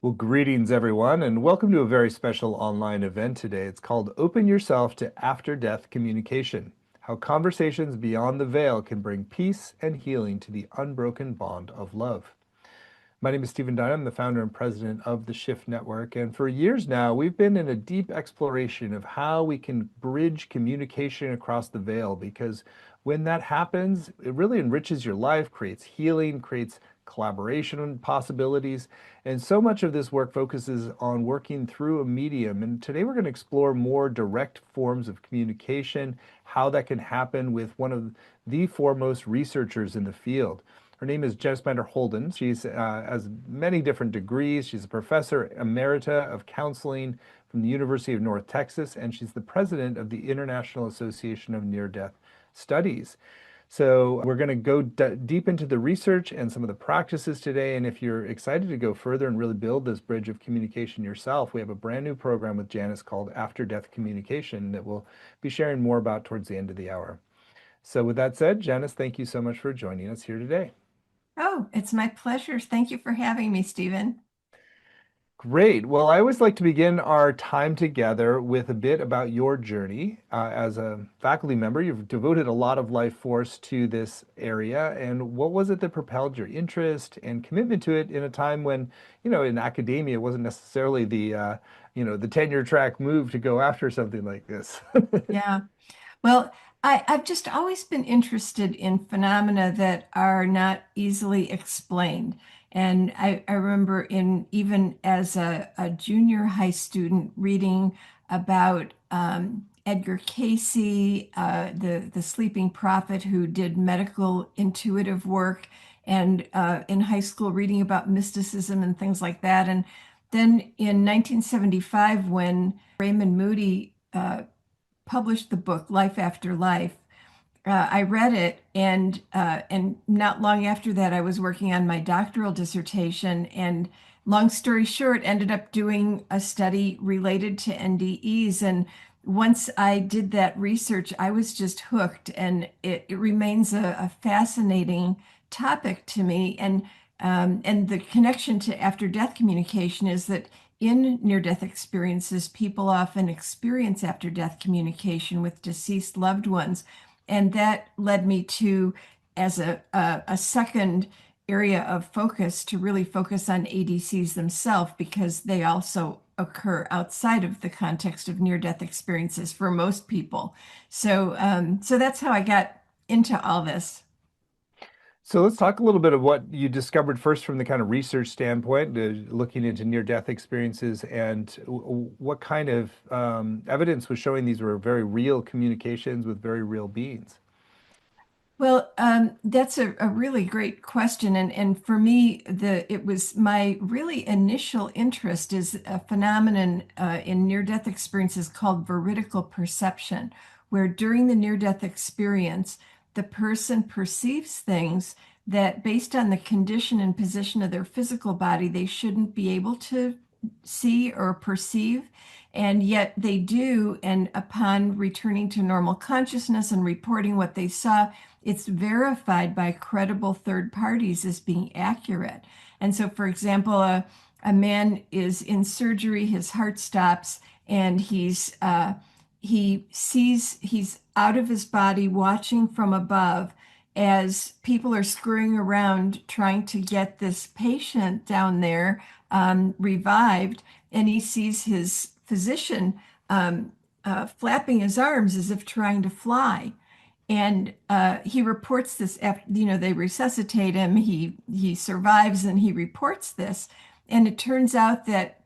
Well, greetings everyone, and welcome to a very special online event today. It's called Open Yourself to After Death Communication, how conversations beyond the veil can bring peace and healing to the unbroken bond of love. My name is Stephen Dunn. I'm the founder and president of the Shift Network. And for years now, we've been in a deep exploration of how we can bridge communication across the veil, because when that happens, it really enriches your life, creates healing, creates collaboration possibilities. And so much of this work focuses on working through a medium. And today we're going to explore more direct forms of communication, how that can happen with one of the foremost researchers in the field. Her name is Janice Miner Holden. She's has many different degrees. She's a professor emerita of counseling from the University of North Texas, and she's the president of the International Association of Near-Death Studies. So we're going to go deep into the research and some of the practices today. And if you're excited to go further and really build this bridge of communication yourself, we have a brand new program with Janice called After Death Communication that we'll be sharing more about towards the end of the hour. So with that said, Janice, thank you so much for joining us here today. Oh, it's my pleasure. Thank you for having me, Stephen. Great. Well, I always like to begin our time together with a bit about your journey. As a faculty member, you've devoted a lot of life force to this area. And what was it that propelled your interest and commitment to it in a time when, in academia, it wasn't necessarily the tenure track move to go after something like this? Yeah. Well, I've just always been interested in phenomena that are not easily explained. And I remember even as a junior high student reading about Edgar Casey, the sleeping prophet who did medical intuitive work, and in high school reading about mysticism and things like that. And then in 1975, when Raymond Moody published the book Life After Life, I read it, and not long after that, I was working on my doctoral dissertation. And long story short, ended up doing a study related to NDEs. And once I did that research, I was just hooked, and it remains a fascinating topic to me. And the connection to after death communication is that in near-death experiences, people often experience after-death communication with deceased loved ones. And that led me to, as a second area of focus, to really focus on ADCs themselves, because they also occur outside of the context of near-death experiences for most people. So that's how I got into all this. So let's talk a little bit of what you discovered first from the kind of research standpoint, looking into near-death experiences, and what kind of evidence was showing these were very real communications with very real beings. Well, that's a really great question. And for me, it was my really initial interest is a phenomenon in near-death experiences called veridical perception, where during the near-death experience, the person perceives things that based on the condition and position of their physical body, they shouldn't be able to see or perceive. And yet they do. And upon returning to normal consciousness and reporting what they saw, it's verified by credible third parties as being accurate. And so, for example, a man is in surgery, his heart stops, and he sees he's out of his body watching from above as people are scurrying around trying to get this patient down there revived. And he sees his physician flapping his arms as if trying to fly. And he reports this after, they resuscitate him. He survives, and he reports this. And it turns out that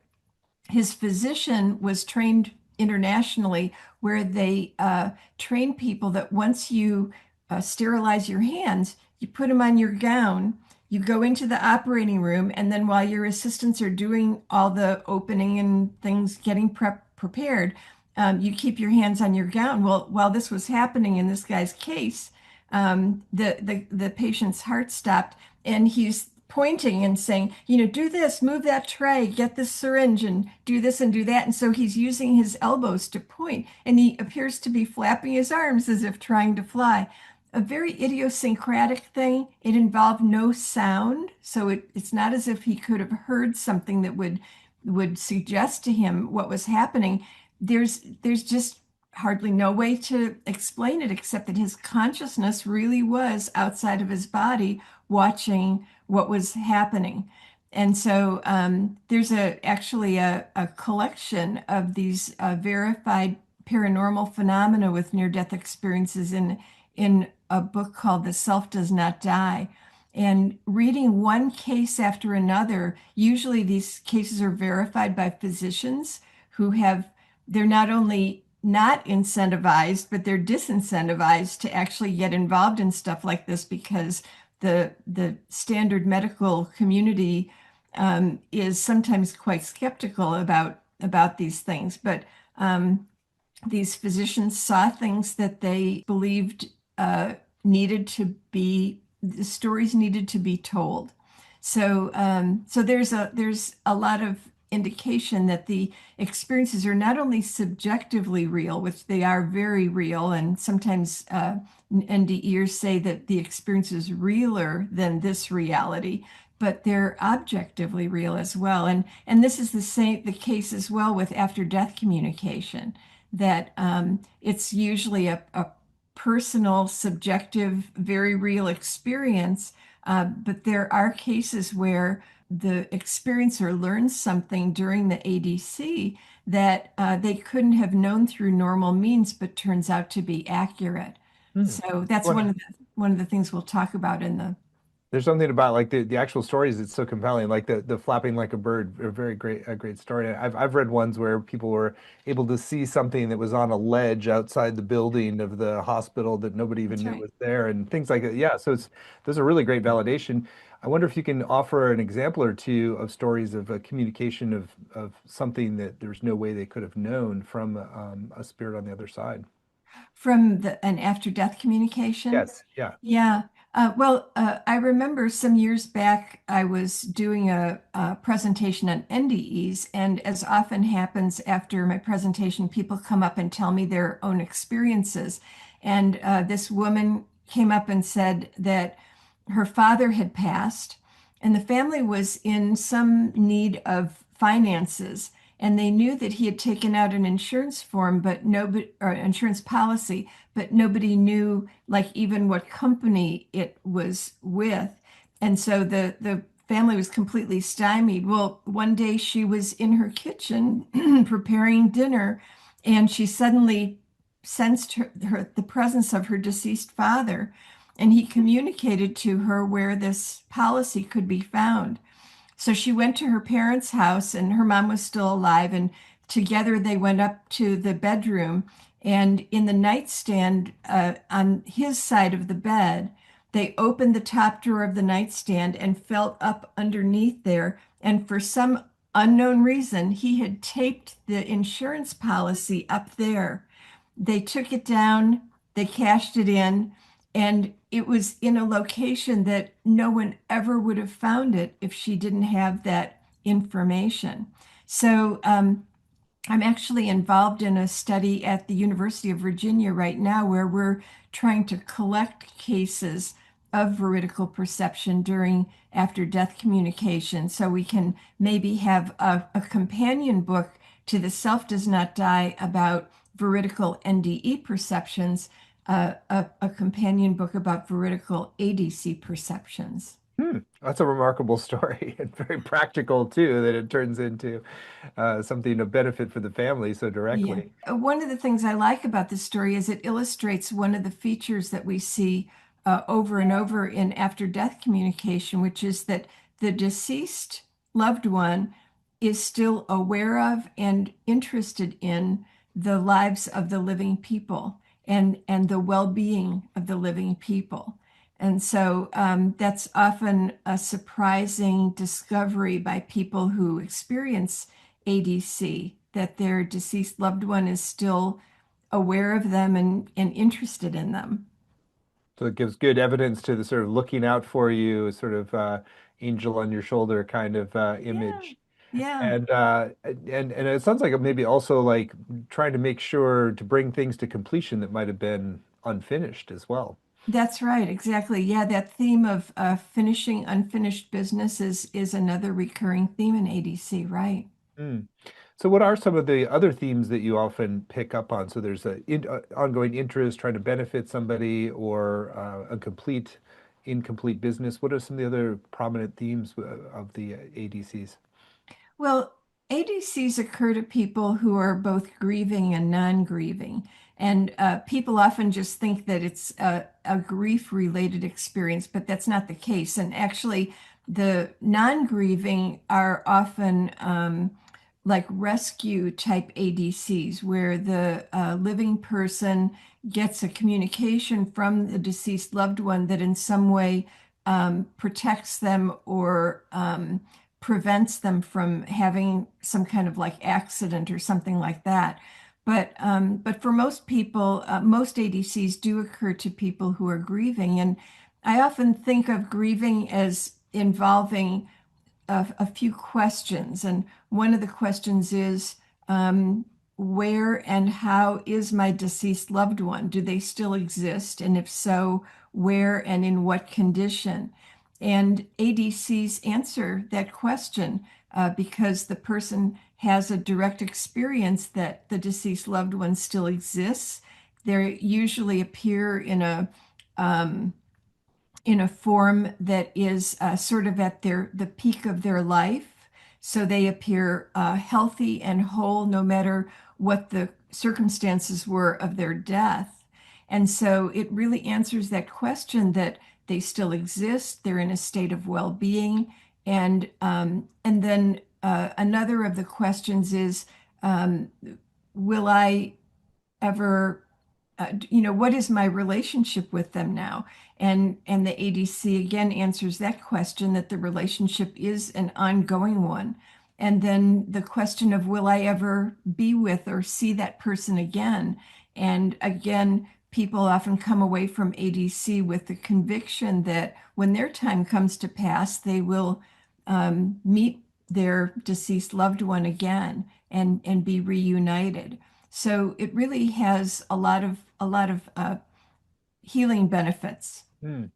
his physician was trained internationally, where they train people that once you sterilize your hands, you put them on your gown, you go into the operating room, and then while your assistants are doing all the opening and things, getting prepared, you keep your hands on your gown. Well, while this was happening in this guy's case, the patient's heart stopped, and he's pointing and saying, do this, move that tray, get this syringe, and do this and do that. And so he's using his elbows to point, and he appears to be flapping his arms as if trying to fly. a very idiosyncratic thing. It involved no sound, so it's not as if he could have heard something that would suggest to him what was happening. There's just hardly no way to explain it except that his consciousness really was outside of his body watching what was happening. And so there's actually a collection of these verified paranormal phenomena with near-death experiences in a book called The Self Does Not Die. And reading one case after another, usually these cases are verified by physicians who they're not only not incentivized, but they're disincentivized to actually get involved in stuff like this because the standard medical community is sometimes quite skeptical about these things. But these physicians saw things that they believed needed to be the stories needed to be told. So there's a lot of indication that the experiences are not only subjectively real, which they are very real, and sometimes NDEers say that the experience is realer than this reality, but they're objectively real as well. And this is the case as well with after death communication, that it's usually a personal, subjective, very real experience. But there are cases where the experiencer learns something during the ADC that they couldn't have known through normal means, but turns out to be accurate. Hmm. So that's Well, one of the things we'll talk about in the there's something about like the actual stories that's so compelling, like the flapping like a bird, a very great story. I've read ones where people were able to see something that was on a ledge outside the building of the hospital that nobody even That's knew right. was there, and things like that. Yeah, so it's those are really great validation. I wonder if you can offer an example or two of stories of a communication of something that there's no way they could have known from a spirit on the other side. From an after death communication. Yes, yeah. Yeah. I remember some years back, I was doing a presentation on NDEs, and as often happens after my presentation, people come up and tell me their own experiences. And this woman came up and said that her father had passed, and the family was in some need of finances. And they knew that he had taken out an insurance form, but nobody, or insurance policy, but nobody knew like even what company it was with. And so the family was completely stymied. Well, one day she was in her kitchen preparing dinner, and she suddenly sensed the presence of her deceased father, and he communicated to her where this policy could be found. So she went to her parents' house, and her mom was still alive. And together they went up to the bedroom. And in the nightstand on his side of the bed, they opened the top drawer of the nightstand and felt up underneath there. And for some unknown reason, he had taped the insurance policy up there. They took it down, they cashed it in, and it was in a location that no one ever would have found it if she didn't have that information. So I'm actually involved in a study at the University of Virginia right now where we're trying to collect cases of veridical perception during after death communication so we can maybe have a companion book to The Self Does Not Die about veridical NDE perceptions, a companion book about veridical ADC perceptions. Hmm, that's a remarkable story and very practical too, that it turns into something of benefit for the family so Yeah. directly. One of the things I like about this story is it illustrates one of the features that we see over and over in after death communication, which is that the deceased loved one is still aware of and interested in the lives of the living people and the well-being of the living people. And so that's often a surprising discovery by people who experience ADC, that their deceased loved one is still aware of them and interested in them. So it gives good evidence to the sort of looking out for you, sort of angel on your shoulder kind of Yeah, image. yeah. And it sounds like maybe also like trying to make sure to bring things to completion that might have been unfinished as well. That's right, exactly. Yeah, that theme of finishing unfinished business is another recurring theme in ADC, right? Mm. So, what are some of the other themes that you often pick up on? So, there's ongoing interest, trying to benefit somebody, or a complete, incomplete business. What are some of the other prominent themes of the ADCs? Well, ADCs occur to people who are both grieving and non-grieving. And people often just think that it's a grief-related experience, but that's not the case. And actually, the non-grieving are often like rescue type ADCs, where the living person gets a communication from the deceased loved one that in some way protects them or prevents them from having some kind of like accident or something like that. But for most people, most ADCs do occur to people who are grieving. And I often think of grieving as involving a few questions. And one of the questions is, where and how is my deceased loved one? Do they still exist? And if so, where and in what condition? And ADCs answer that question because the person has a direct experience that the deceased loved one still exists. They usually appear um, in a form that is sort of at the peak of their life. So they appear healthy and whole no matter what the circumstances were of their death. And so it really answers that question that they still exist, they're in a state of well-being. And then another of the questions is, um, will I ever what is my relationship with them now? And the ADC again answers that question that the relationship is an ongoing one. And then the question of will I ever be with or see that person again? And again, people often come away from ADC with the conviction that when their time comes to pass, they will meet their deceased loved one again and be reunited. So it really has a lot of healing benefits. Hmm.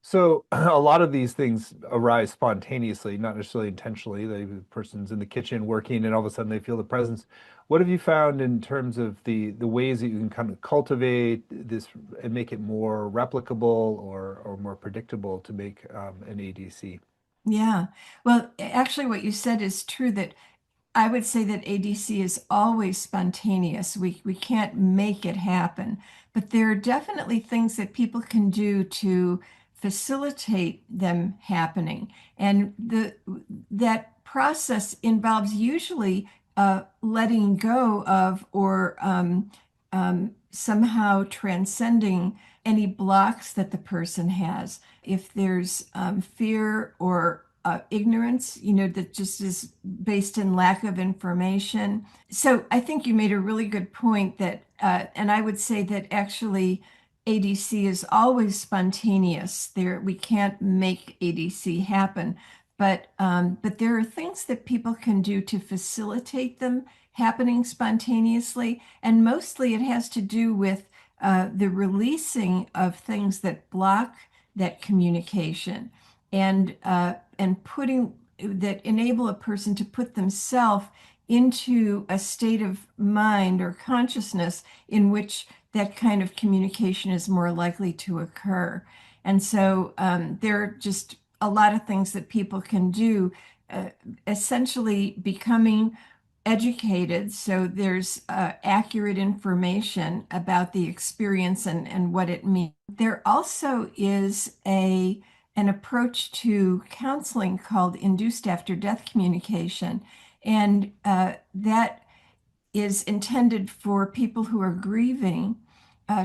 So a lot of these things arise spontaneously, not necessarily intentionally. The person's in the kitchen working, and all of a sudden they feel the presence. What have you found in terms of the ways that you can kind of cultivate this and make it more replicable or more predictable to make an ADC? Yeah. Well, actually, what you said is true that I would say that ADC is always spontaneous. We can't make it happen, but there are definitely things that people can do to facilitate them happening. And the that process involves usually letting go of or somehow transcending any blocks that the person has. If there's fear or ignorance, that just is based in lack of information. So I think you made a really good point that, and I would say that actually ADC is always spontaneous. We can't make ADC happen, but there are things that people can do to facilitate them happening spontaneously, and mostly it has to do with the releasing of things that block that communication and putting that enable a person to put themselves into a state of mind or consciousness in which that kind of communication is more likely to occur. And so there are just a lot of things that people can do, uh, essentially becoming educated so there's accurate information about the experience and what it means. There also is an approach to counseling called induced after death communication, and that is intended for people who are grieving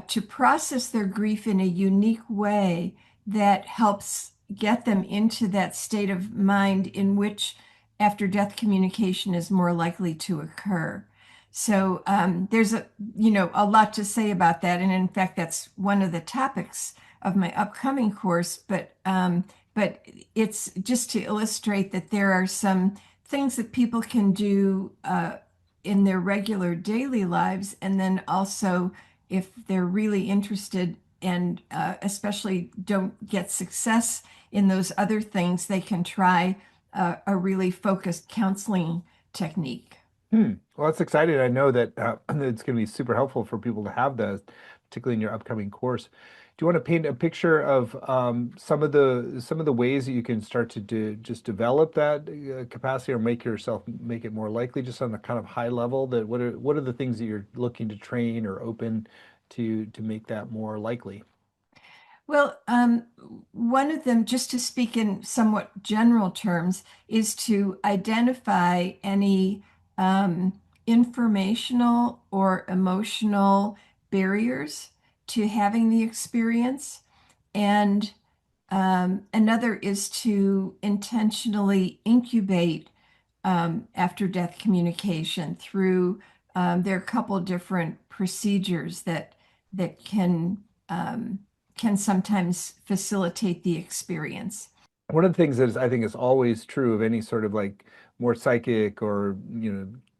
to process their grief in a unique way that helps get them into that state of mind in which after death communication is more likely to occur. So there's a lot to say about that, and in fact, that's one of the topics of my upcoming course. But it's just to illustrate that there are some things that people can do in their regular daily lives. And then also, if they're really interested especially don't get success in those other things, they can try a really focused counseling technique. Well, that's exciting. I know that it's going to be super helpful for people to have that, particularly in your upcoming course. Do you want to paint a picture of some of the ways that you can start to just develop that capacity or make it more likely, just on a kind of high level? That what are the things that you're looking to train or open to make that more likely? Well, one of them, just to speak in somewhat general terms, is to identify any informational or emotional barriers to having the experience. And another is to intentionally incubate after death communication through there are a couple different procedures that um, can sometimes facilitate the experience. One of the things that I think is always true of any sort of like more psychic or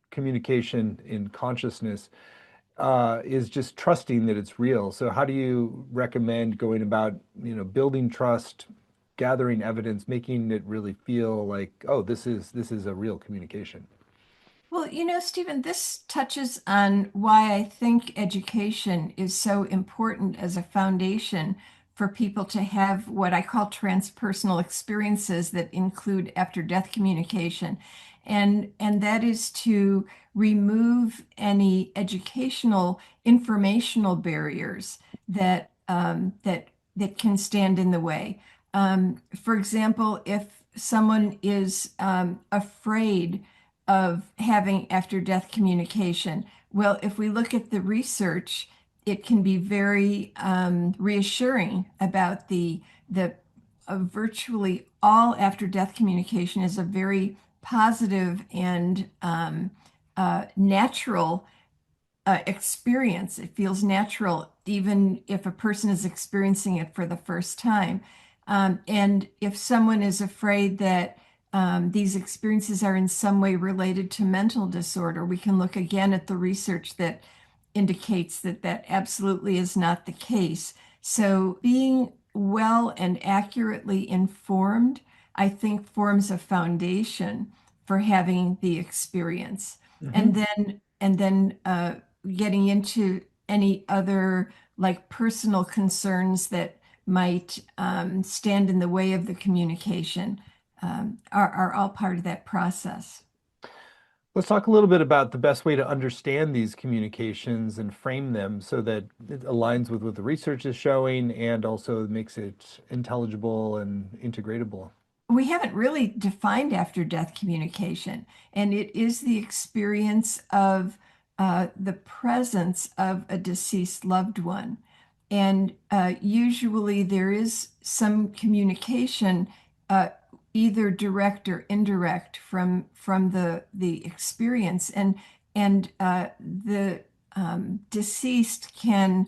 communication in consciousness is just trusting that it's real. So how do you recommend going about, building trust, gathering evidence, making it really feel like, oh, this is a real communication? Well, Stephen, this touches on why I think education is so important as a foundation for people to have what I call transpersonal experiences that include after death communication. And that is to remove any educational informational barriers that can stand in the way. For example, if someone is afraid of having after death communication. Well, if we look at the research, it can be very reassuring about the virtually all after death communication is a very positive and natural experience. It feels natural, even if a person is experiencing it for the first time. And if someone is afraid that these experiences are in some way related to mental disorder, we can look again at the research that indicates that that absolutely is not the case. So being well and accurately informed, I think, forms a foundation for having the experience. Hmm. And then getting into any other like personal concerns that might stand in the way of the communication are all part of that process. Let's talk a little bit about the best way to understand these communications and frame them so that it aligns with what the research is showing and also makes it intelligible and integratable. We haven't really defined after death communication, and it is the experience of the presence of a deceased loved one. And usually there is some communication, uh, either direct or indirect, from the experience, and the deceased can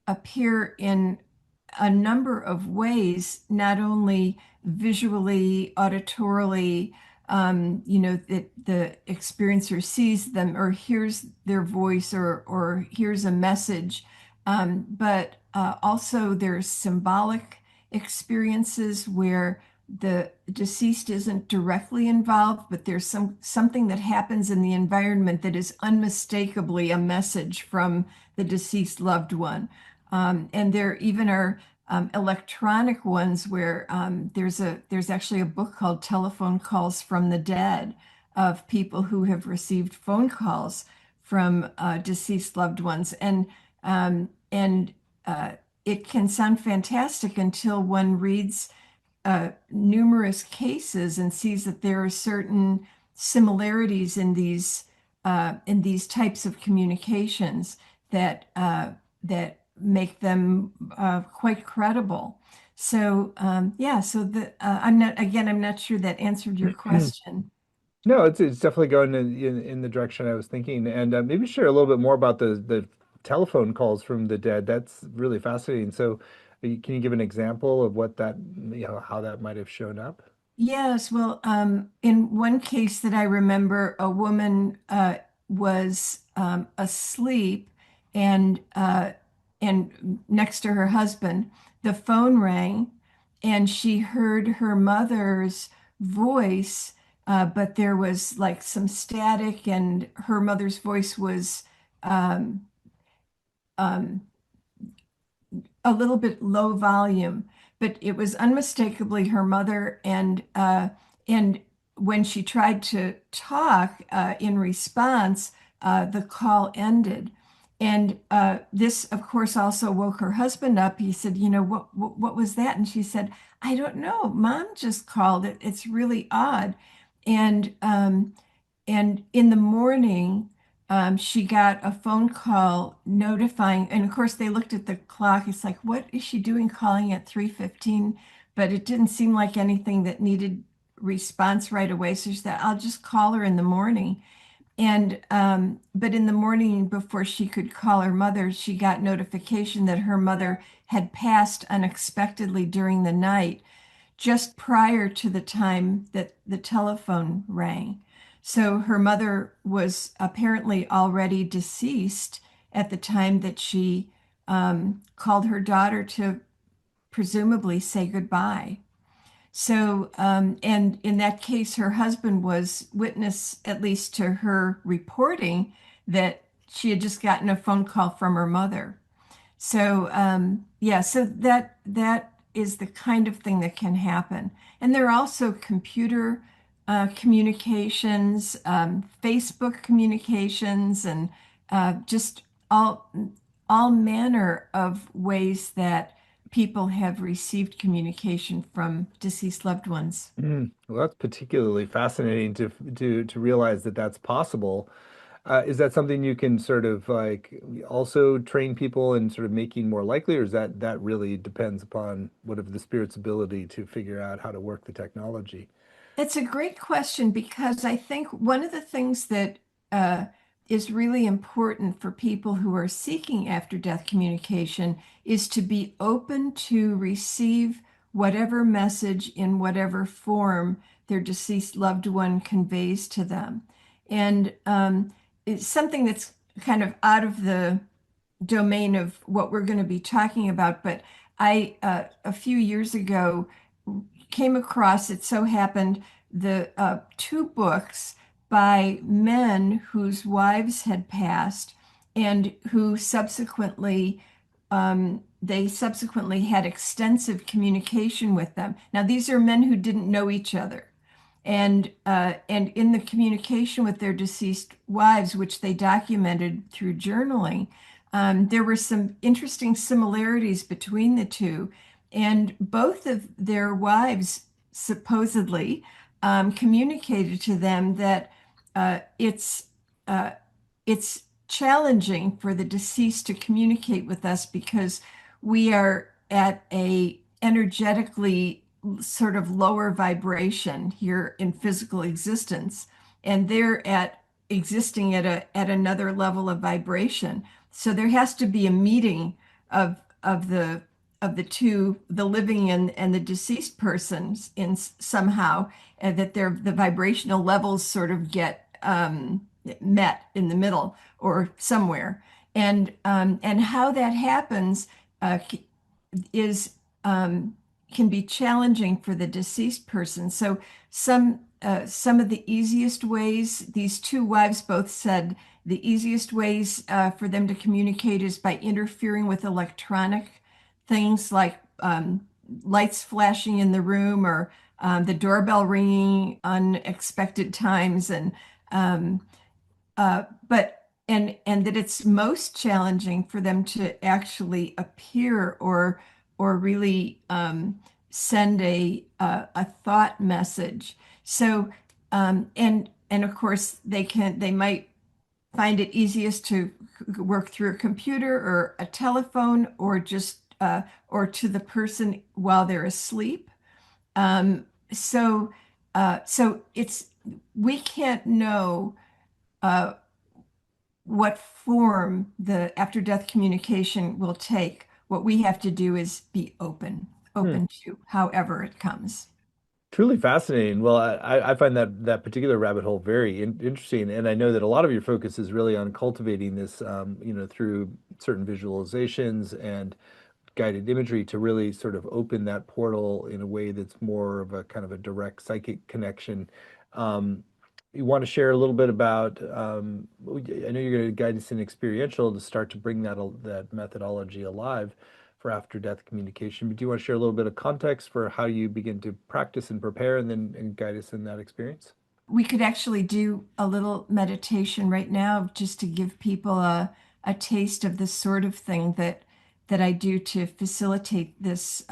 appear in a number of ways, not only visually, auditorily, that the experiencer sees them or hears their voice or hears a message, but also there's symbolic experiences where the deceased isn't directly involved, but there's something that happens in the environment that is unmistakably a message from the deceased loved one. And there even are electronic ones where there's actually a book called Telephone Calls from the Dead of people who have received phone calls from deceased loved ones. And it can sound fantastic until one reads numerous cases and sees that there are certain similarities in these types of communications that make them quite credible. So yeah, so I'm not sure that answered your question. No, it's definitely going in the direction I was thinking, and maybe share a little bit more about the telephone calls from the dead. That's really fascinating. So, can you give an example of what that, how that might have shown up? Yes, well, in one case that I remember, a woman was asleep and and next to her husband, the phone rang and she heard her mother's voice, but there was like some static, and her mother's voice was um, um, a little bit low volume, but it was unmistakably her mother. And when she tried to talk in response, the call ended. And this, of course, also woke her husband up. He said, "You know, what was that?" And she said, "I don't know. Mom just called it. It's really odd." And and in the morning, she got a phone call notifying, and of course they looked at the clock. It's like, what is she doing calling at 3:15? But it didn't seem like anything that needed response right away. So she said, I'll just call her in the morning. And but in the morning before she could call her mother, she got notification that her mother had passed unexpectedly during the night, just prior to the time that the telephone rang. So her mother was apparently already deceased at the time that she called her daughter to presumably say goodbye. So, and in that case, her husband was witness, at least to her reporting that she had just gotten a phone call from her mother. So yeah, so that is the kind of thing that can happen. And there are also computer communications, Facebook communications, and just all manner of ways that people have received communication from deceased loved ones. Well, that's particularly fascinating to realize that that's possible. Is that something you can sort of like also train people in sort of making more likely, or is that really depends upon whatever the spirit's ability to figure out how to work the technology? It's a great question because I think one of the things that uh, is really important for people who are seeking after death communication is to be open to receive whatever message in whatever form their deceased loved one conveys to them. And it's something that's kind of out of the domain of what we're going to be talking about, but a few years ago, came across, it so happened, the two books by men whose wives had passed and who subsequently they subsequently had extensive communication with them. Now, these are men who didn't know each other. And in the communication with their deceased wives, which they documented through journaling, there were some interesting similarities between the two. And both of their wives supposedly communicated to them that uh, it's uh, it's challenging for the deceased to communicate with us because we are at a energetically sort of lower vibration here in physical existence, and they're at existing at another level of vibration. So there has to be a meeting of of the of the two, the living and the deceased persons, in somehow, that the vibrational levels sort of get met in the middle or somewhere. And how that happens uh, is can be challenging for the deceased person. So some of the easiest ways, these two wives both said the easiest ways for them to communicate is by interfering with electronic things like lights flashing in the room, or the doorbell ringing unexpected times, and but and that it's most challenging for them to actually appear or really send a thought message. So and of course they might find it easiest to work through a computer or a telephone, or just or to the person while they're asleep. Um, so so it's we can't know uh, what form the after death communication will take. What we have to do is be open, Hmm. open to however it comes. Truly fascinating. Well, I find that particular rabbit hole very interesting, and I know that a lot of your focus is really on cultivating this, through certain visualizations and guided imagery to really sort of open that portal in a way that's more of a kind of a direct psychic connection. Um, you want to share a little bit about, I know you're going to guide us in experiential to start to bring that methodology alive for after death communication, but do you want to share a little bit of context for how you begin to practice and prepare and then guide us in that experience? We could actually do a little meditation right now just to give people a taste of the sort of thing that I do to facilitate this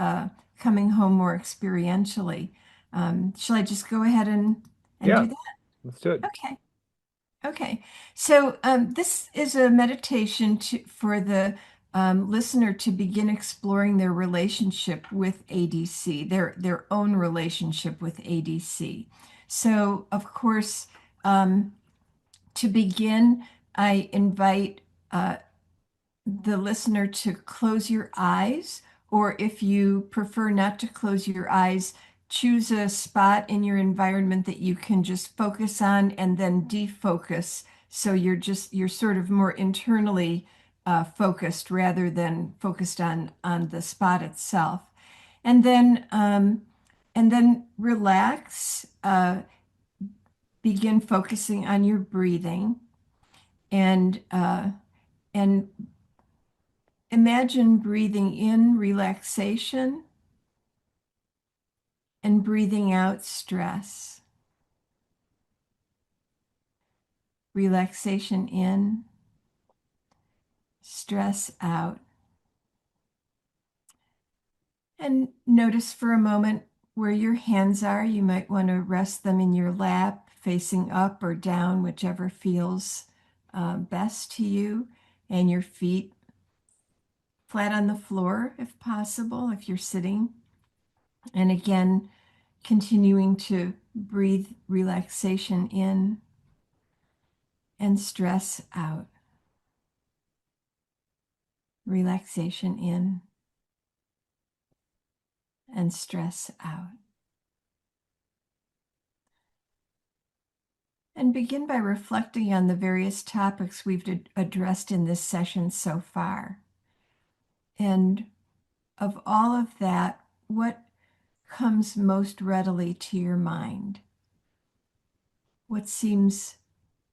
coming home more experientially. Shall I just go ahead and Yeah, do that? let's do it. Okay. Okay, so this is a meditation for the listener to begin exploring their relationship with ADC, their own relationship with ADC. So, of course, um, to begin, I invite the listener to close your eyes, or if you prefer not to close your eyes, choose a spot in your environment that you can just focus on and then defocus. So you're sort of more internally focused rather than focused on the spot itself. And then relax. Begin focusing on your breathing and imagine breathing in relaxation and breathing out stress. Relaxation in, stress out. And notice for a moment where your hands are. You might want to rest them in your lap, facing up or down, whichever feels best to you, and your feet flat on the floor if possible, if you're sitting. And again, continuing to breathe relaxation in and stress out. Relaxation in and stress out. And begin by reflecting on the various topics we've addressed in this session so far. And of all of that, what comes most readily to your mind? What seems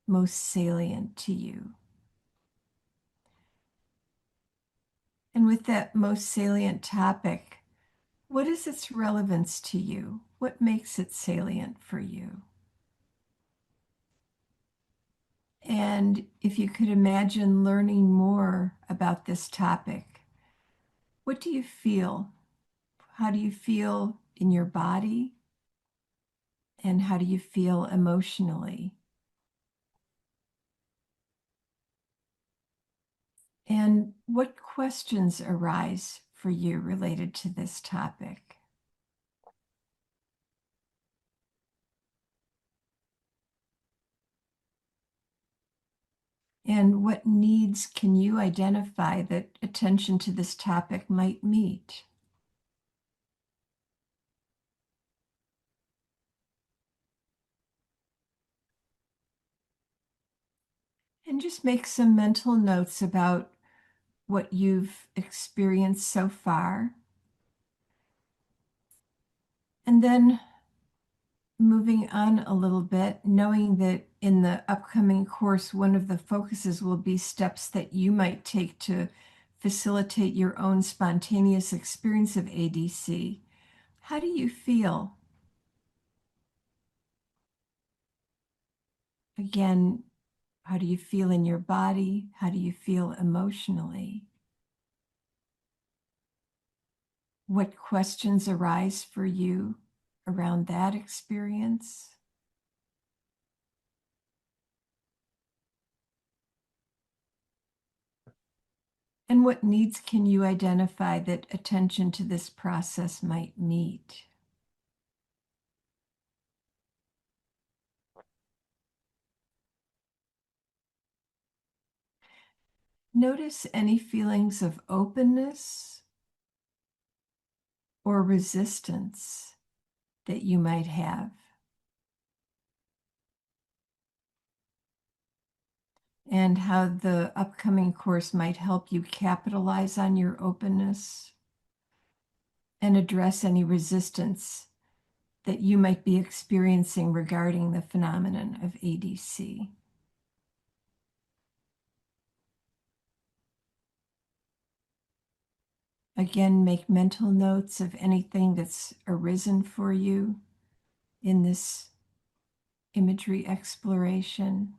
most salient to you? And with that most salient topic, what is its relevance to you? What makes it salient for you? And if you could imagine learning more about this topic, what do you feel? How do you feel in your body? And how do you feel emotionally? And what questions arise for you related to this topic? And what needs can you identify that attention to this topic might meet? And just make some mental notes about what you've experienced so far. And then moving on a little bit, knowing that in the upcoming course, one of the focuses will be steps that you might take to facilitate your own spontaneous experience of ADC. How do you feel? Again, how do you feel in your body? How do you feel emotionally? What questions arise for you around that experience? And what needs can you identify that attention to this process might meet? Notice any feelings of openness or resistance that you might have. And how the upcoming course might help you capitalize on your openness and address any resistance that you might be experiencing regarding the phenomenon of ADC. Again, make mental notes of anything that's arisen for you in this imagery exploration.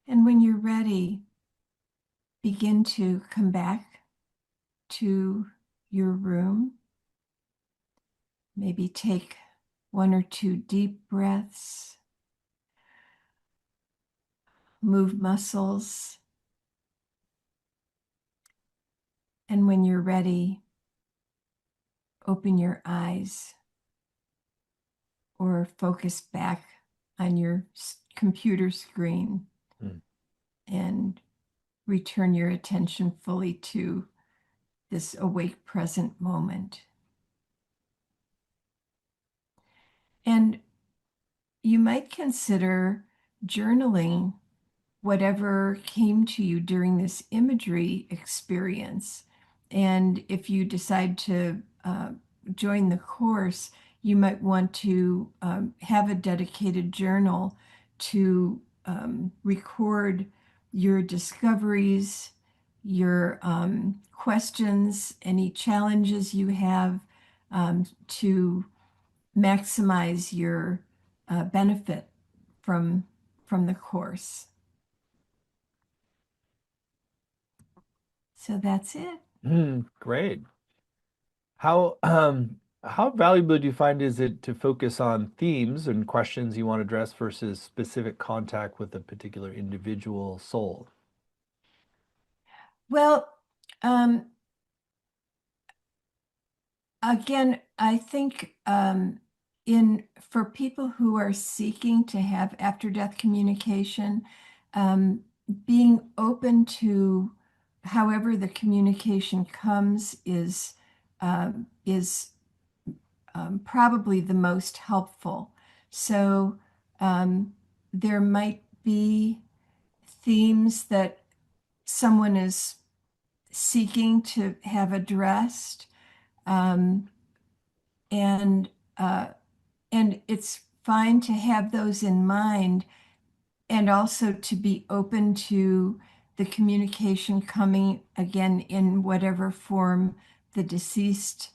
And when you're ready, begin to come back to your room. Maybe take 1 or 2 deep breaths, move muscles, and when you're ready, open your eyes or focus back on your computer screen and return your attention fully to this awake present moment. And you might consider journaling whatever came to you during this imagery experience. And if you decide to join the course, you might want to have a dedicated journal to record your discoveries, your questions, any challenges you have to maximize your benefit from the course. So that's it. Great. How valuable do you find is it to focus on themes and questions you want to address versus specific contact with a particular individual soul? Well, again, I think for people who are seeking to have after-death communication, being open to however the communication comes is probably the most helpful. So there might be themes that someone is seeking to have addressed, and it's fine to have those in mind, and also to be open to the communication coming again in whatever form the deceased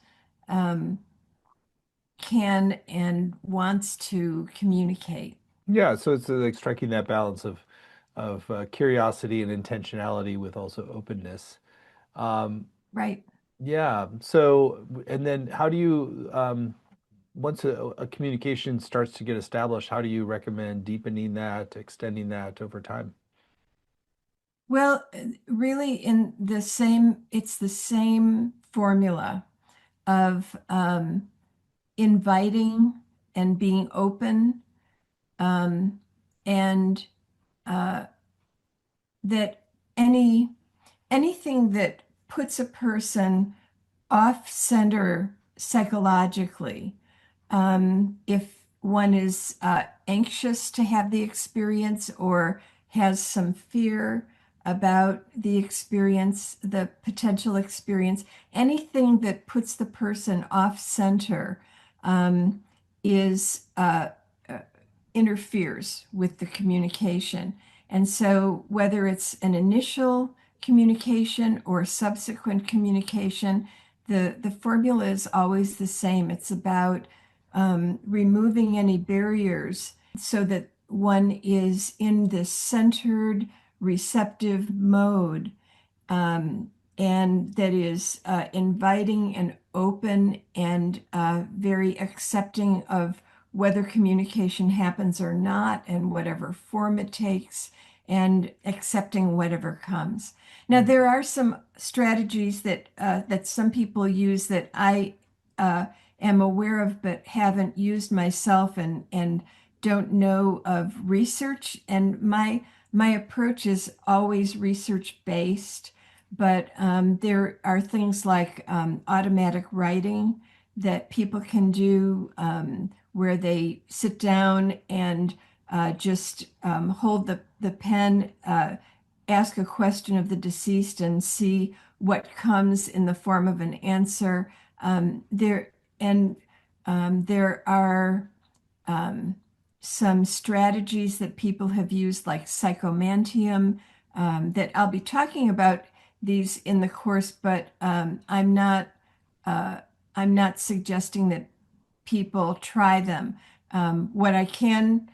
can and wants to communicate. Yeah, so it's like striking that balance of curiosity and intentionality with also openness. Um, Right. yeah. So, and then how do you, once a communication starts to get established, how do you recommend deepening that, extending that over time? Well, really, it's the same formula of inviting and being open, and that anything that puts a person off center psychologically, if one is anxious to have the experience or has some fear about the experience, the potential experience, anything that puts the person off center is interferes with the communication. And so whether it's an initial communication or subsequent communication, the formula is always the same. It's about removing any barriers so that one is in this centered, receptive mode, and that is inviting and open and very accepting of whether communication happens or not and whatever form it takes, and accepting whatever comes. Now, there are some strategies that some people use that I am aware of but haven't used myself, and don't know of research. And my approach is always research based. but there are things like automatic writing that people can do where they sit down and just hold the pen, ask a question of the deceased, and see what comes in the form of an answer. And there are um, some strategies that people have used, like psychomantium, that I'll be talking about these in the course, but uh, I'm not suggesting that people try them. What I can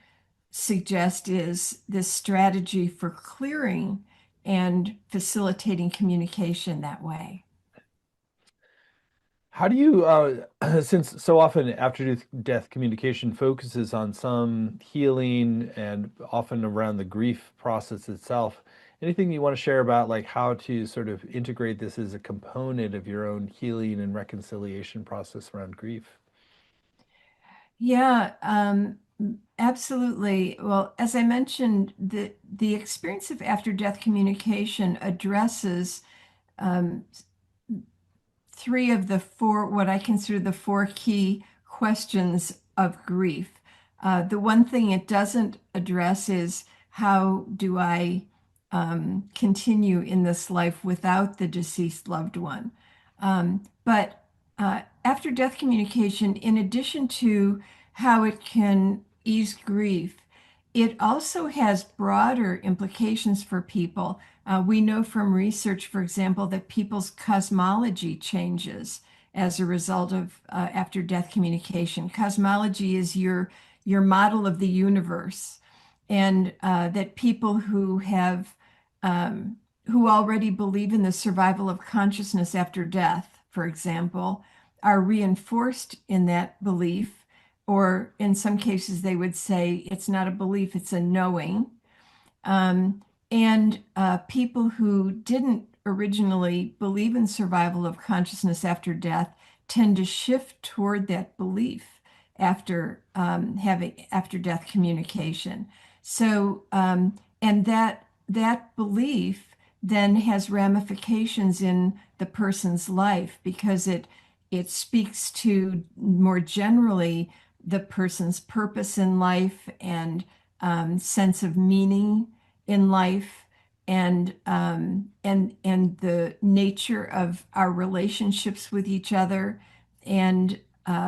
suggest is this strategy for clearing and facilitating communication that way. How do you, since so often after death communication focuses on some healing and often around the grief process itself, anything you want to share about like how to sort of integrate this as a component of your own healing and reconciliation process around grief? Yeah, absolutely. Well, as I mentioned, the experience of after-death communication addresses um, three of the four, what I consider the four key questions of grief. The one thing it doesn't address is how do I continue in this life without the deceased loved one? But after death communication, in addition to how it can ease grief, it also has broader implications for people. We know from research, for example, that people's cosmology changes as a result of after death communication. Cosmology is your model of the universe, and that people who already believe in the survival of consciousness after death, for example, are reinforced in that belief, or in some cases they would say it's not a belief, it's a knowing. And people who didn't originally believe in survival of consciousness after death tend to shift toward that belief after having after death communication. And that belief then has ramifications in the person's life because it speaks to more generally the person's purpose in life and sense of meaning in life and the nature of our relationships with each other. And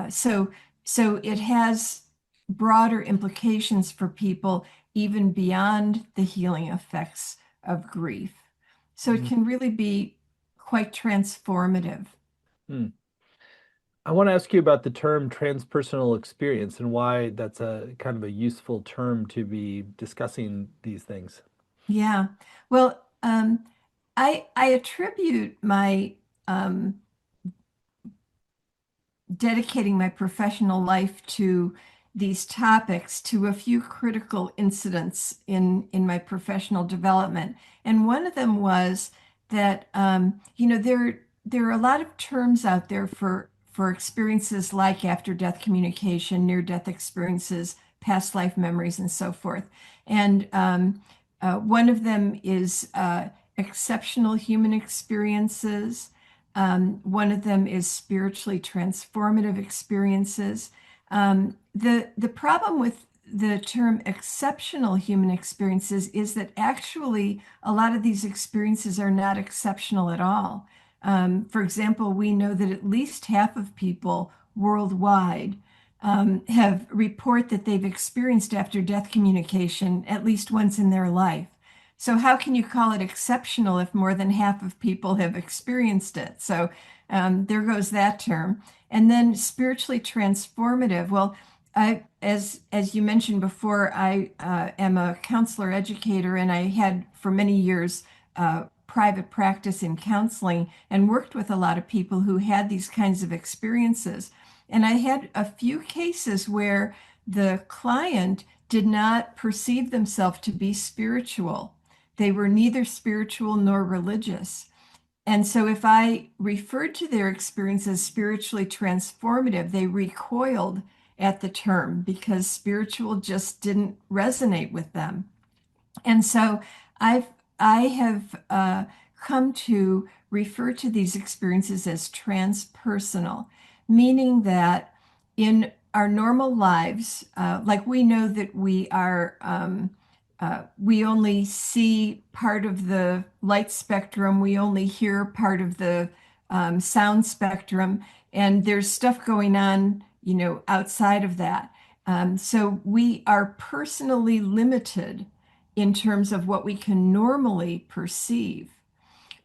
so it has broader implications for people even beyond the healing effects of grief. So it Mhm. can really be quite transformative. Hmm. I want to ask you about the term transpersonal experience and why that's a kind of a useful term to be discussing these things. Yeah. Well, I attribute my dedicating my professional life to these topics to a few critical incidents in my professional development. And one of them was that there are a lot of terms out there for experiences like after death communication, near death experiences, past life memories, and so forth. And one of them is exceptional human experiences. One of them is spiritually transformative experiences. The problem with the term exceptional human experiences is that actually a lot of these experiences are not exceptional at all. For example, we know that at least half of people worldwide have report that they've experienced after death communication at least once in their life. So how can you call it exceptional if more than half of people have experienced it? So there goes that term. And then spiritually transformative. Well, as you mentioned before, I am a counselor educator, and I had for many years private practice in counseling and worked with a lot of people who had these kinds of experiences. And I had a few cases where the client did not perceive themselves to be spiritual. They were neither spiritual nor religious. And so if I referred to their experience as spiritually transformative, they recoiled at the term because spiritual just didn't resonate with them. And so I've I have come to refer to these experiences as transpersonal, meaning that in our normal lives, like we know that we only see part of the light spectrum, we only hear part of the sound spectrum, and there's stuff going on, outside of that. So we are personally limited in terms of what we can normally perceive.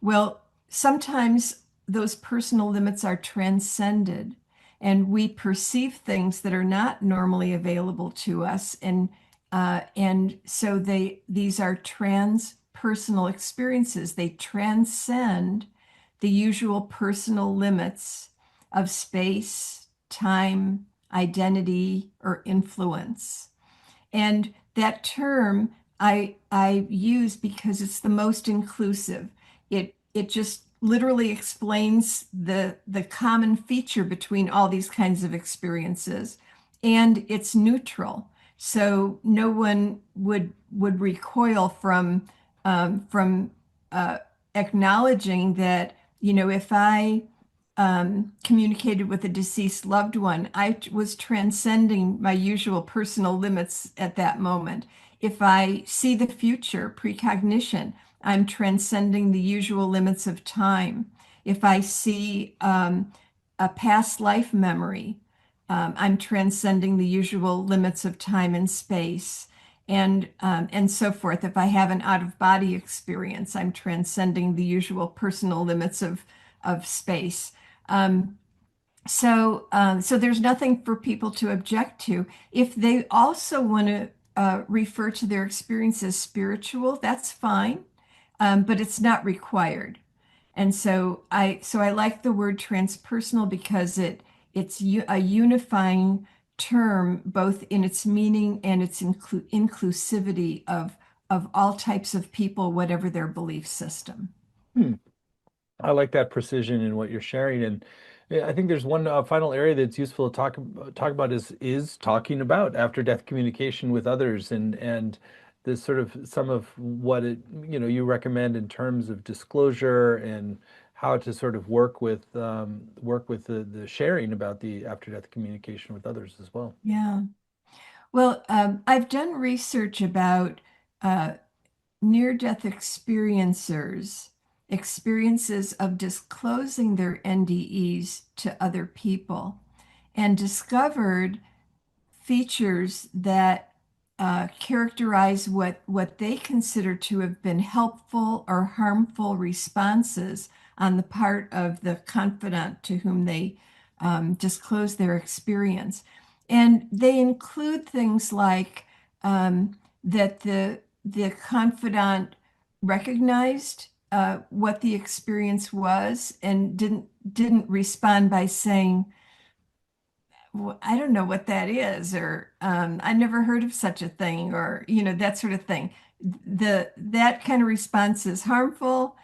Well, sometimes those personal limits are transcended, and we perceive things that are not normally available to us, and so these are transpersonal experiences. They transcend the usual personal limits of space, time, identity, or influence. And that term I use because it's the most inclusive. It just literally explains the common feature between all these kinds of experiences, and it's neutral. So no one would recoil from acknowledging that, if I communicated with a deceased loved one, I was transcending my usual personal limits at that moment. If I see the future, precognition, I'm transcending the usual limits of time. If I see a past life memory, I'm transcending the usual limits of time and space, and so forth. If I have an out of body experience, I'm transcending the usual personal limits of space. Um, so there's nothing for people to object to. If they also want to refer to their experience as spiritual, that's fine, but it's not required. And so I like the word transpersonal because a unifying term, both in its meaning and its inclusivity of all types of people, whatever their belief system. Hmm. I like that precision in what you're sharing, and I think there's one final area that's useful to talk about is talking about after death communication with others, and this sort of some of what you recommend in terms of disclosure and how to sort of work with the sharing about the after death communication with others as well. Yeah. Well, I've done research about uh, near-death experiencers, experiences of disclosing their NDEs to other people, and discovered features that characterize what they consider to have been helpful or harmful responses on the part of the confidant to whom they disclose their experience. And they include things like that the confidant recognized what the experience was and didn't respond by saying, "Well, I don't know what that is," or "I never heard of such a thing," or that sort of thing. That kind of response is harmful.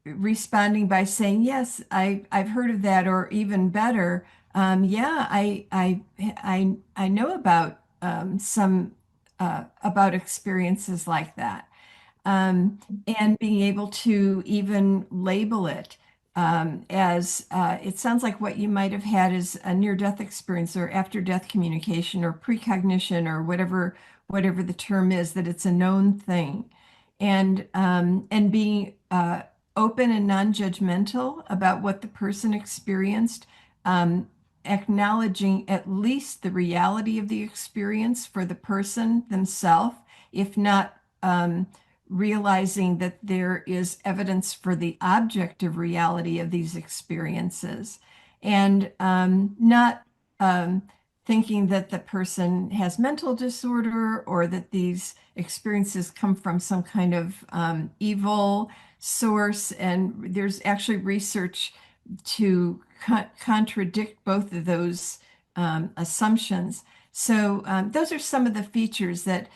Responding by saying, "Yes, I've heard of that," or even better, "Yeah, I know about some about experiences like that." um, and being able to even label it as it sounds like what you might have had is a near-death experience or after-death communication or precognition or whatever the term is, that it's a known thing, and being open and non-judgmental about what the person experienced, um, acknowledging at least the reality of the experience for the person themselves, if not realizing that there is evidence for the objective reality of these experiences, and not thinking that the person has mental disorder or that these experiences come from some kind of evil source. And there's actually research to contradict both of those assumptions. So those are some of the features that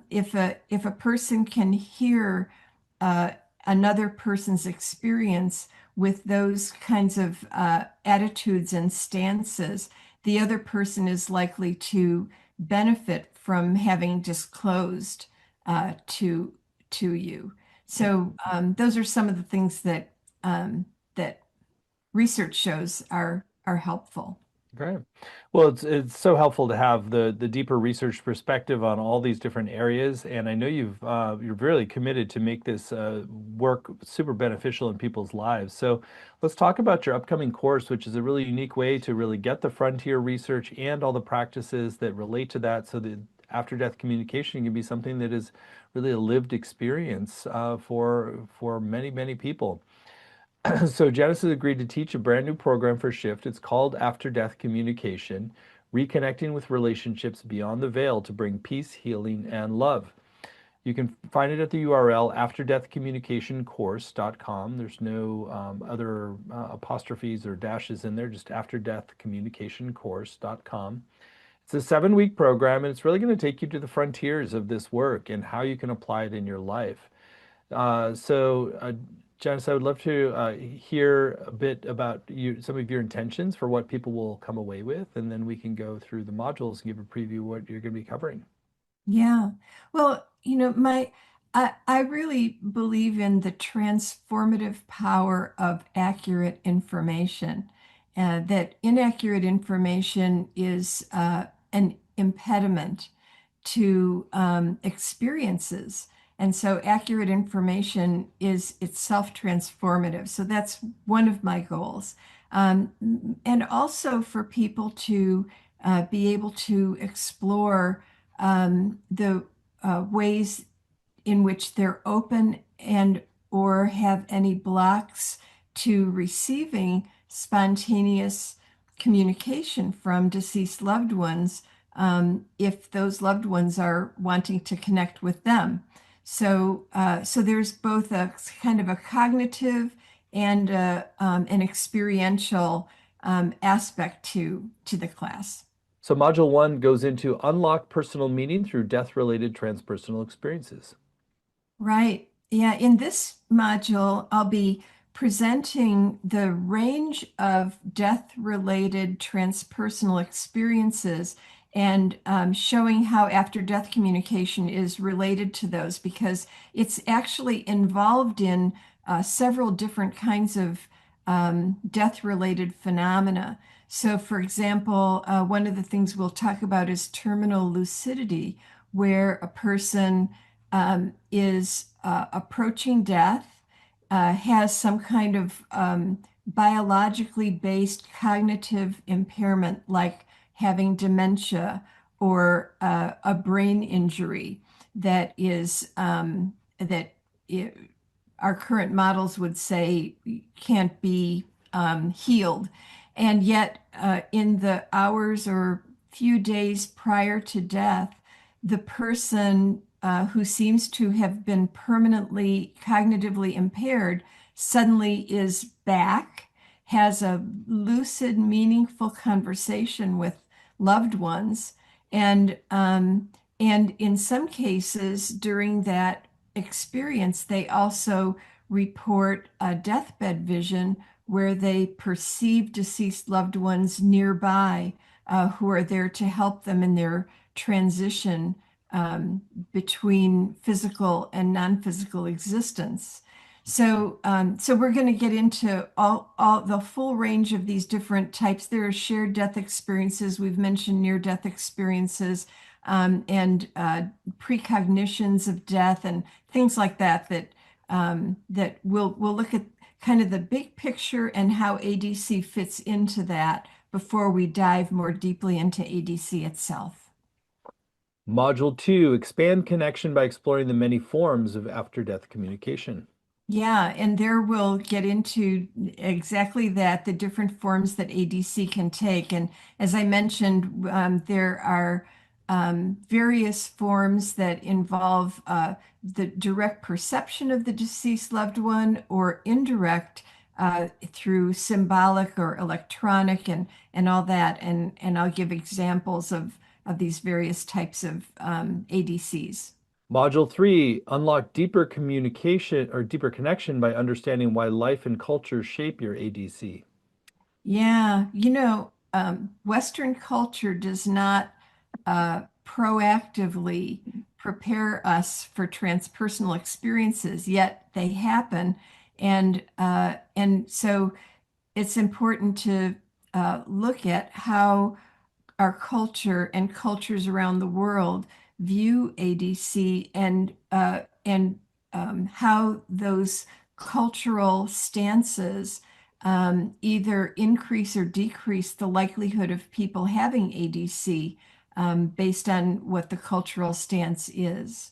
if a person can hear uh, another person's experience with those kinds of attitudes and stances, the other person is likely to benefit from having disclosed to you. So those are some of the things that research shows are helpful. Great. Well, it's so helpful to have the deeper research perspective on all these different areas, and I know you're really committed to make this work super beneficial in people's lives. So let's talk about your upcoming course, which is a really unique way to really get the frontier research and all the practices that relate to that, so that after-death communication can be something that is really a lived experience for many, many people. So Janice has agreed to teach a brand new program for Shift. It's called After Death Communication, Reconnecting with Relationships Beyond the Veil to Bring Peace, Healing, and Love. You can find it at the URL afterdeathcommunicationcourse.com. There's no other apostrophes or dashes in there, just afterdeathcommunicationcourse.com. It's a 7-week program, and it's really going to take you to the frontiers of this work and how you can apply it in your life. Janice, I would love to hear a bit about some of your intentions for what people will come away with, and then we can go through the modules and give a preview of what you're going to be covering. Yeah. Well, I really believe in the transformative power of accurate information. That inaccurate information is an impediment to experiences. And so accurate information is itself transformative. So that's one of my goals. And also for people to be able to explore the ways in which they're open and or have any blocks to receiving spontaneous communication from deceased loved ones, if those loved ones are wanting to connect with them. So there's both a kind of a cognitive and an experiential aspect to the class. So module 1 goes into unlock personal meaning through death-related transpersonal experiences. Right. Yeah. In this module, I'll be presenting the range of death-related transpersonal experiences and showing how after-death communication is related to those because it's actually involved in several different kinds of death-related phenomena. So, for example, one of the things we'll talk about is terminal lucidity, where a person is approaching death, has some kind of biologically based cognitive impairment, like having dementia or a brain injury that is that it, our current models would say can't be healed. And yet, in the hours or few days prior to death, the person who seems to have been permanently cognitively impaired suddenly is back, has a lucid, meaningful conversation with loved ones, and in some cases during that experience, they also report a deathbed vision where they perceive deceased loved ones nearby who are there to help them in their transition between physical and non-physical existence. So we're going to get into all the full range of these different types. There are shared death experiences. We've mentioned near-death experiences and precognitions of death and things like that. That we'll look at kind of the big picture and how ADC fits into that before we dive more deeply into ADC itself. Module 2, expand connection by exploring the many forms of after-death communication. Yeah, and there we'll get into exactly that, the different forms that ADC can take. And as I mentioned, there are various forms that involve the direct perception of the deceased loved one or indirect through symbolic or electronic and all that. And I'll give examples of these various types of ADCs. Module 3, unlock deeper communication or deeper connection by understanding why life and culture shape your ADC. Yeah, Western culture does not proactively prepare us for transpersonal experiences, yet they happen. And so it's important to look at how our culture and cultures around the world view ADC and how those cultural stances either increase or decrease the likelihood of people having ADC based on what the cultural stance is.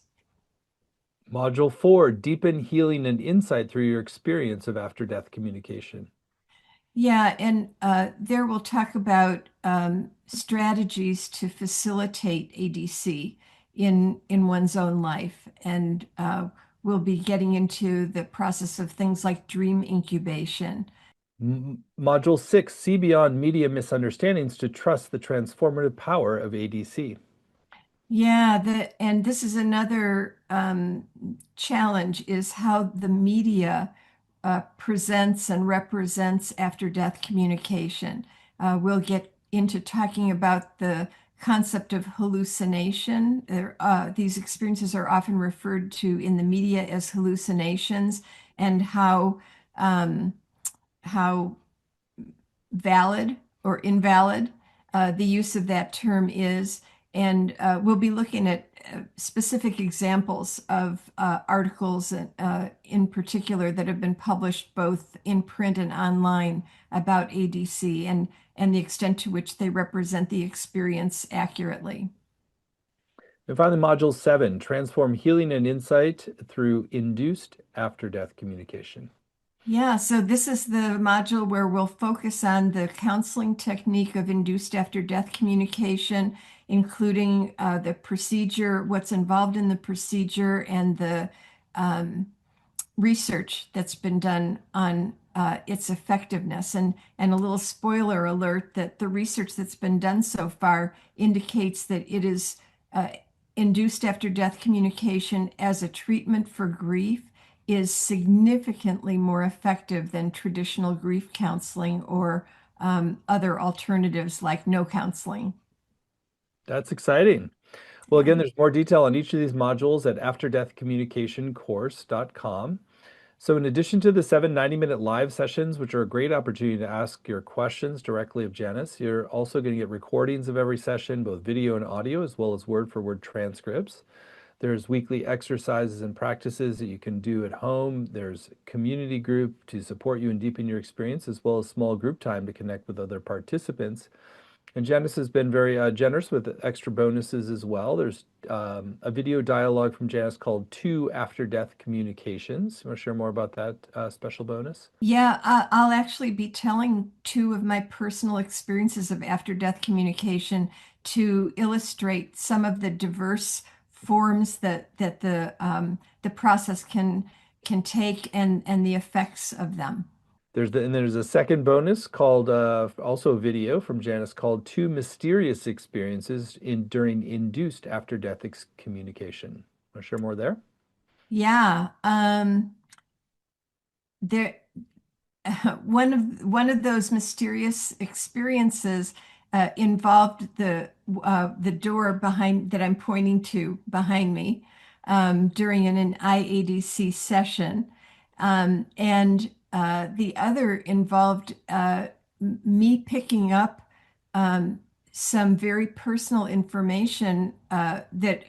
Module 4, deepen healing and insight through your experience of after-death communication. Yeah, and there we'll talk about strategies to facilitate ADC in one's own life, and we'll be getting into the process of things like dream incubation. Module 6, see beyond media misunderstandings to trust the transformative power of ADC. Yeah, and this is another challenge is how the media presents and represents after death communication. We'll get into talking about the concept of hallucination. These experiences are often referred to in the media as hallucinations, and um, how valid or invalid the use of that term is. And we'll be looking at specific examples of articles in particular that have been published both in print and online about ADC and the extent to which they represent the experience accurately. And finally, Module 7, transform healing and insight through induced after-death communication. Yeah, so this is the module where we'll focus on the counseling technique of induced after death communication, including the procedure, what's involved in the procedure, and the um, research that's been done on its effectiveness. And a little spoiler alert that the research that's been done so far indicates that it is induced after death communication as a treatment for grief is significantly more effective than traditional grief counseling or other alternatives like no counseling. That's exciting. Well, Yeah. again, there's more detail on each of these modules at afterdeathcommunicationcourse.com. So in addition to the 7 90-minute live sessions, which are a great opportunity to ask your questions directly of Janice, you're also going to get recordings of every session, both video and audio, as well as word-for-word transcripts. There's weekly exercises and practices that you can do at home. There's community group to support you and deepen your experience, as well as small group time to connect with other participants. And Janice has been very generous with extra bonuses as well. There's a video dialogue from Janice called Two After Death Communications. You want to share more about that special bonus? Yeah, I'll actually be telling two of my personal experiences of after death communication to illustrate some of the diverse forms that the process can take and the effects of them. There's a second bonus called also a video from Janice called Two Mysterious Experiences during Induced After Death Communication. Want to share more there? Yeah, there one of those mysterious experiences involved the door behind that I'm pointing to behind me during an IADC session, and the other involved me picking up um, some very personal information that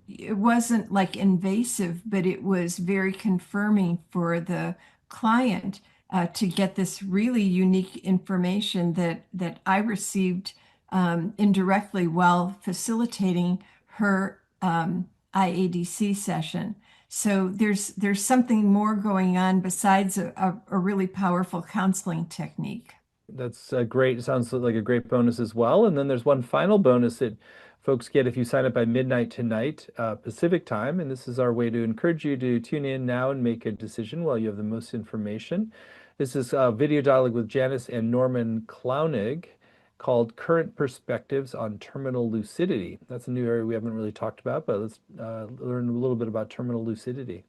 it wasn't like invasive, but it was very confirming for the client to get this really unique information that I received indirectly while facilitating her IADC session. So there's something more going on besides a really powerful counseling technique. That's great. Sounds like a great bonus as well. And then there's one final bonus that folks get if you sign up by midnight tonight, Pacific time. And this is our way to encourage you to tune in now and make a decision while you have the most information. This is a video dialogue with Janice and Norman Clownig called Current Perspectives on Terminal Lucidity. That's a new area we haven't really talked about, but let's learn a little bit about terminal lucidity.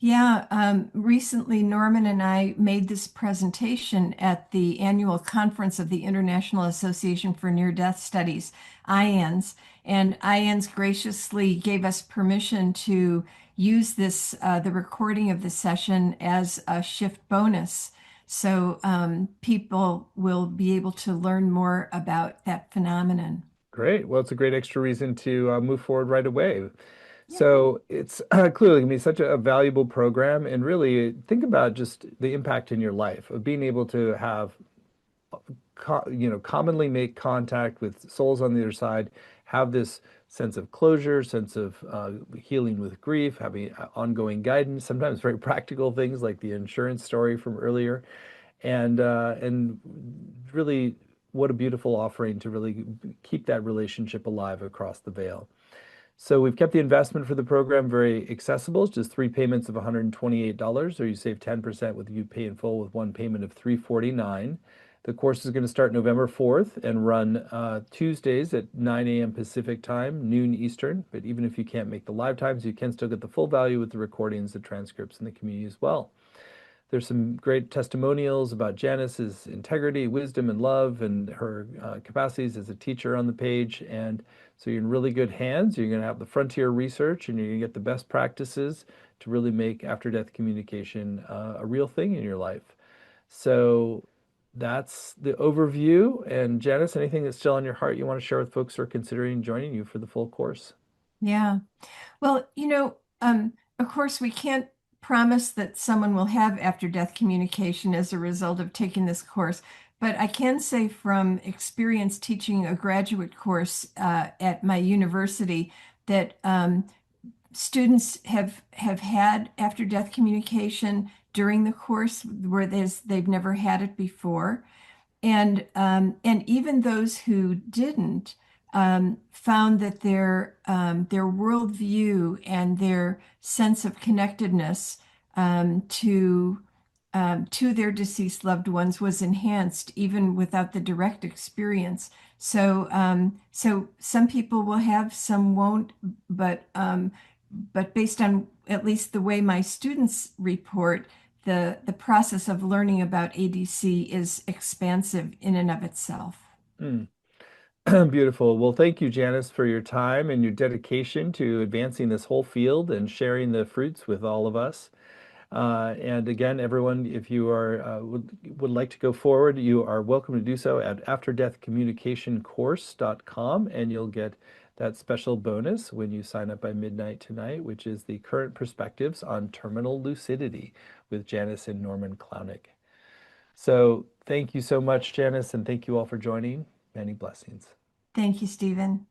Yeah, recently Norman and I made this presentation at the annual conference of the International Association for Near-Death Studies, IANS, and IANS graciously gave us permission to use the recording of the session as a shift bonus. So people will be able to learn more about that phenomenon. Great. Well, it's a great extra reason to move forward right away. Yeah. So it's clearly going to be such a valuable program. And really think about just the impact in your life of being able to have, commonly make contact with souls on the other side, have this sense of closure, sense of healing with grief, having ongoing guidance, sometimes very practical things like the insurance story from earlier. And really, what a beautiful offering to really keep that relationship alive across the veil. So we've kept the investment for the program very accessible. It's just three payments of $128, or you save 10% with you pay in full with one payment of $349. The course is going to start November 4th and run Tuesdays at 9 a.m. Pacific time, noon Eastern. But even if you can't make the live times, you can still get the full value with the recordings, the transcripts, and the community as well. There's some great testimonials about Janice's integrity, wisdom, and love, and her capacities as a teacher on the page. And so you're in really good hands. You're going to have the frontier research, and you're going to get the best practices to really make after-death communication a real thing in your life. So that's the overview. And Janice, anything that's still on your heart you want to share with folks who are considering joining you for the full course? Yeah. Well, of course, we can't promise that someone will have after-death communication as a result of taking this course, but I can say from experience teaching a graduate course at my university that students have had after-death communication during the course where they've never had it before. And even those who didn't found that their worldview and their sense of connectedness to their deceased loved ones was enhanced even without the direct experience. So some people will have, some won't, but based on at least the way my students report, the process of learning about ADC is expansive in and of itself. Mm. Beautiful. Well, thank you, Janice, for your time and your dedication to advancing this whole field and sharing the fruits with all of us. And again, everyone, if you would like to go forward, you are welcome to do so at afterdeathcommunicationcourse.com, and you'll get that special bonus when you sign up by midnight tonight, which is the current perspectives on terminal lucidity with Janice and Norman Clownick. So thank you so much, Janice, and thank you all for joining. Many blessings. Thank you, Stephen.